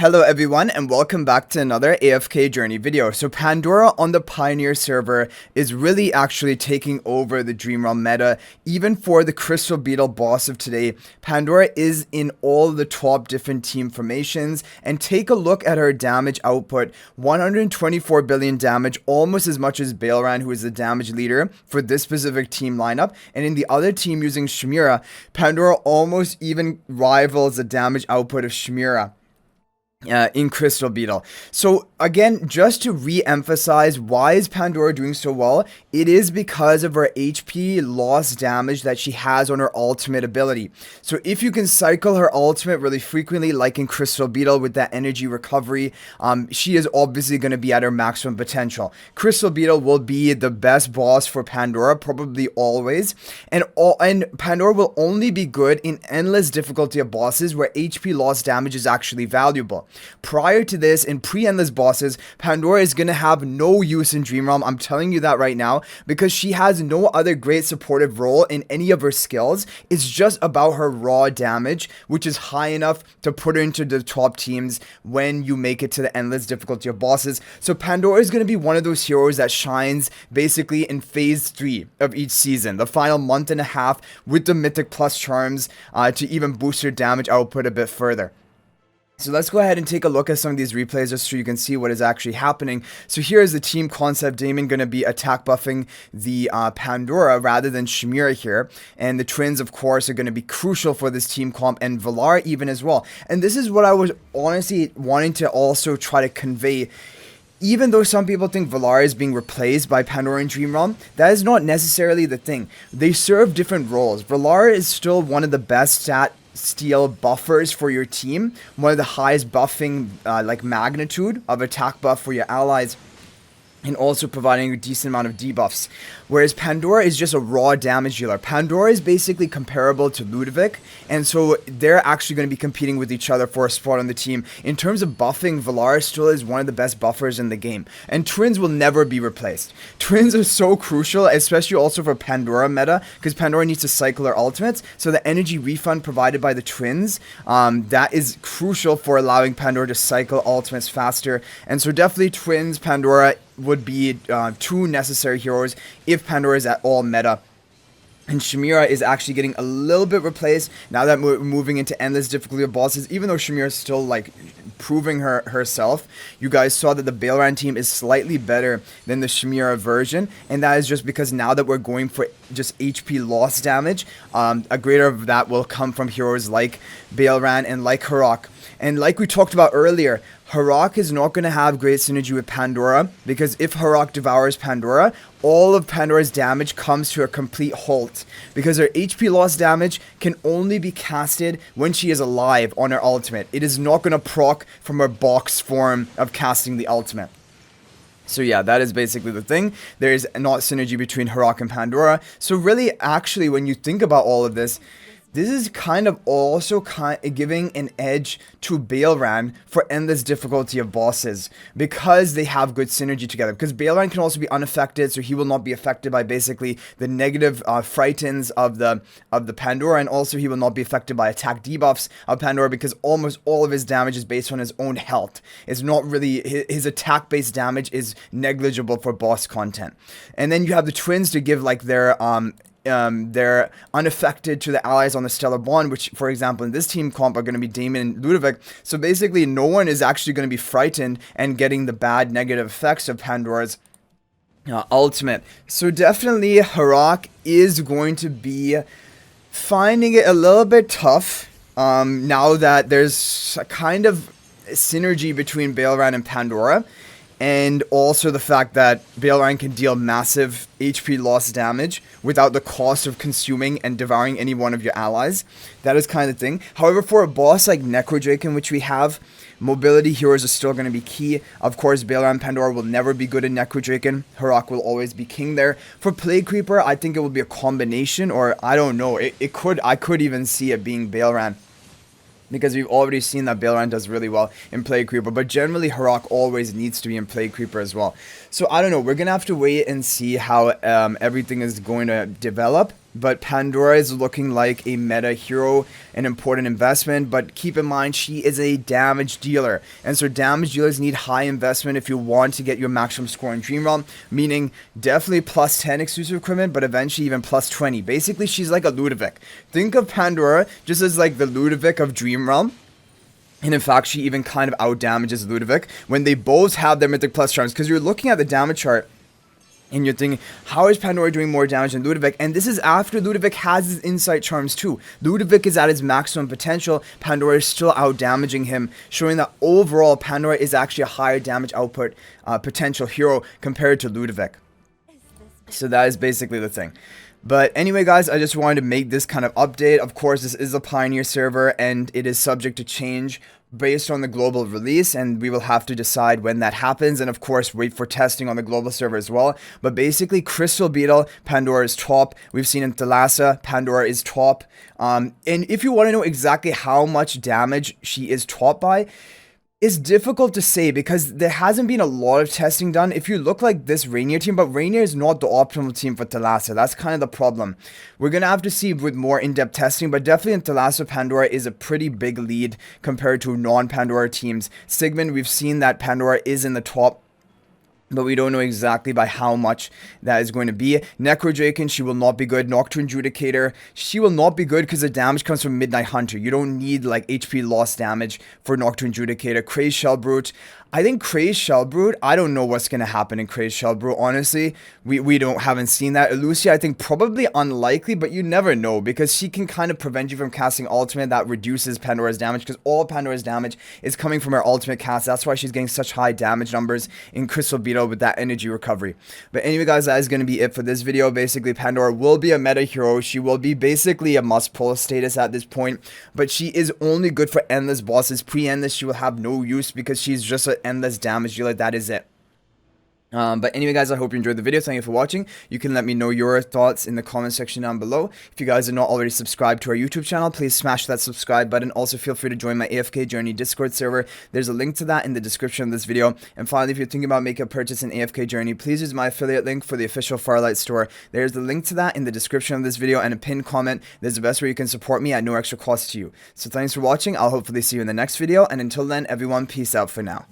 Hello everyone and welcome back to another AFK journey video. So Pandora on the Pioneer server is really actually taking over the Dream Realm meta. Even for the Crystal Beetle boss of today, Pandora is in all the top different team formations. And take a look at her damage output. 124 billion damage, almost as much as Baelran, who is the damage leader for this specific team lineup. And in the other team using Shemira, Pandora almost even rivals the damage output of Shemira in Crystal Beetle. So again, just to re-emphasize, why is Pandora doing so well? It is because of her HP loss damage that she has on her ultimate ability. So if you can cycle her ultimate really frequently, like in Crystal Beetle with that energy recovery, she is obviously going to be at her maximum potential. Crystal Beetle will be the best boss for Pandora, probably always. And Pandora will only be good in endless difficulty of bosses where HP loss damage is actually valuable. Prior to this, in pre-endless bosses, Pandora is going to have no use in Dream Realm. I'm telling you that right now, because she has no other great supportive role in any of her skills. It's just about her raw damage, which is high enough to put her into the top teams when you make it to the endless difficulty of bosses. So Pandora is going to be one of those heroes that shines basically in phase 3 of each season, the final month and a half, with the Mythic Plus charms to even boost her damage output a bit further. So let's go ahead and take a look at some of these replays just so you can see what is actually happening. So here is the team concept. Damon going to be attack buffing the Pandora rather than Shemira here. And the twins, of course, are going to be crucial for this team comp, and Valar even as well. And this is what I was honestly wanting to also try to convey. Even though some people think Valar is being replaced by Pandora in Dream Realm, that is not necessarily the thing. They serve different roles. Valar is still one of the best stat steal buffers for your team, one of the highest buffing magnitude of attack buff for your allies, and also providing a decent amount of debuffs. Whereas Pandora is just a raw damage dealer. Pandora is basically comparable to Ludovic, and so they're actually going to be competing with each other for a spot on the team. In terms of buffing, Valar still is one of the best buffers in the game, and Twins will never be replaced. Twins are so crucial, especially also for Pandora meta, because Pandora needs to cycle her ultimates, so the energy refund provided by the Twins, that is crucial for allowing Pandora to cycle ultimates faster. And so definitely Twins, Pandora would be two necessary heroes if Pandora is at all meta. And Shemira is actually getting a little bit replaced now that we're moving into endless difficulty of bosses, even though Shemira is still like proving herself. You guys saw that the Baelran team is slightly better than the Shemira version, and that is just because now that we're going for just HP loss damage, a greater of that will come from heroes like Baelran and like Harak. And like we talked about earlier, Harak is not going to have great synergy with Pandora, because if Harak devours Pandora, all of Pandora's damage comes to a complete halt, because her HP loss damage can only be casted when she is alive on her ultimate. It is not going to proc from her box form of casting the ultimate. So yeah, that is basically the thing. There is not synergy between Harak and Pandora. So really, actually, when you think about all of this, this is kind of also giving an edge to Baelran for endless difficulty of bosses, because they have good synergy together. Because Baelran can also be unaffected, so he will not be affected by basically the negative frightens of the Pandora, and also he will not be affected by attack debuffs of Pandora, because almost all of his damage is based on his own health. It's not really his attack based damage is negligible for boss content. And then you have the twins to give like they're unaffected to the allies on the Stellar Bond, which, for example, in this team comp are going to be Damon and Ludovic. So basically, no one is actually going to be frightened and getting the bad negative effects of Pandora's ultimate. So definitely, Harak is going to be finding it a little bit tough now that there's a kind of synergy between Baelran and Pandora. And also the fact that Baelran can deal massive HP loss damage without the cost of consuming and devouring any one of your allies. That is kind of the thing. However, for a boss like Necrodraken, which we have, mobility heroes are still going to be key. Of course, Baelran and Pandora will never be good in Necrodraken. Harak will always be king there. For Plague Creeper, I think it will be a combination, or I don't know. I could even see it being Baelran, because we've already seen that Baelran does really well in Plague Creeper, but generally Harak always needs to be in Plague Creeper as well. So I don't know, we're going to have to wait and see how everything is going to develop. but Pandora is looking like a meta hero, an important investment. But keep in mind, she is a damage dealer, and so damage dealers need high investment if you want to get your maximum score in Dream Realm, meaning definitely plus 10 exclusive equipment, but eventually even plus 20. Basically, she's like a Ludovic. Think of Pandora just as like the Ludovic of Dream Realm. And in fact, she even kind of out damages Ludovic when they both have their Mythic Plus charms. Because you're looking at the damage chart and you're thinking, how is Pandora doing more damage than Ludovic? And this is after Ludovic has his Insight charms too. Ludovic is at his maximum potential. Pandora is still out damaging him, showing that overall Pandora is actually a higher damage output potential hero compared to Ludovic. So that is basically the thing. But anyway, guys, I just wanted to make this kind of update. Of course, this is a Pioneer server, and it is subject to change based on the global release, and we will have to decide when that happens, and of course, wait for testing on the global server as well. But basically, Crystal Beetle, Pandora is top. We've seen in Thalassa, Pandora is top. And if you want to know exactly how much damage she is top by, it's difficult to say because there hasn't been a lot of testing done. If you look like this Rainier team, but Rainier is not the optimal team for Thalassa. That's kind of the problem. We're going to have to see with more in-depth testing, but definitely in Thalassa, Pandora is a pretty big lead compared to non-Pandora teams. Sigmund, we've seen that Pandora is in the top, but we don't know exactly by how much that is going to be. Necrodraken, she will not be good. Nocturne Judicator, she will not be good because the damage comes from Midnight Hunter. You don't need like HP loss damage for Nocturne Judicator. Crazed Shellbrute, I think Crazed Shellbrute, I don't know what's going to happen in Crazed Shellbrute, honestly. We haven't seen that. Lucia, I think probably unlikely, but you never know because she can kind of prevent you from casting ultimate. That reduces Pandora's damage because all Pandora's damage is coming from her ultimate cast. That's why she's getting such high damage numbers in Crystal Beetle with that energy recovery. But anyway, guys, that is going to be it for this video. Basically, Pandora will be a meta hero. She will be basically a must-pull status at this point, but she is only good for endless bosses. Pre-endless, she will have no use because she's just an endless damage dealer. That is it. But anyway, guys, I hope you enjoyed the video. Thank you for watching. You can let me know your thoughts in the comment section down below. If you guys are not already subscribed to our YouTube channel, please smash that subscribe button. Also, feel free to join my AFK Journey Discord server. There's a link to that in the description of this video. And finally, if you're thinking about making a purchase in AFK Journey, please use my affiliate link for the official Farlight store. There's the link to that in the description of this video and a pinned comment. There's the best way you can support me at no extra cost to you. So thanks for watching. I'll hopefully see you in the next video. And until then, everyone, peace out for now.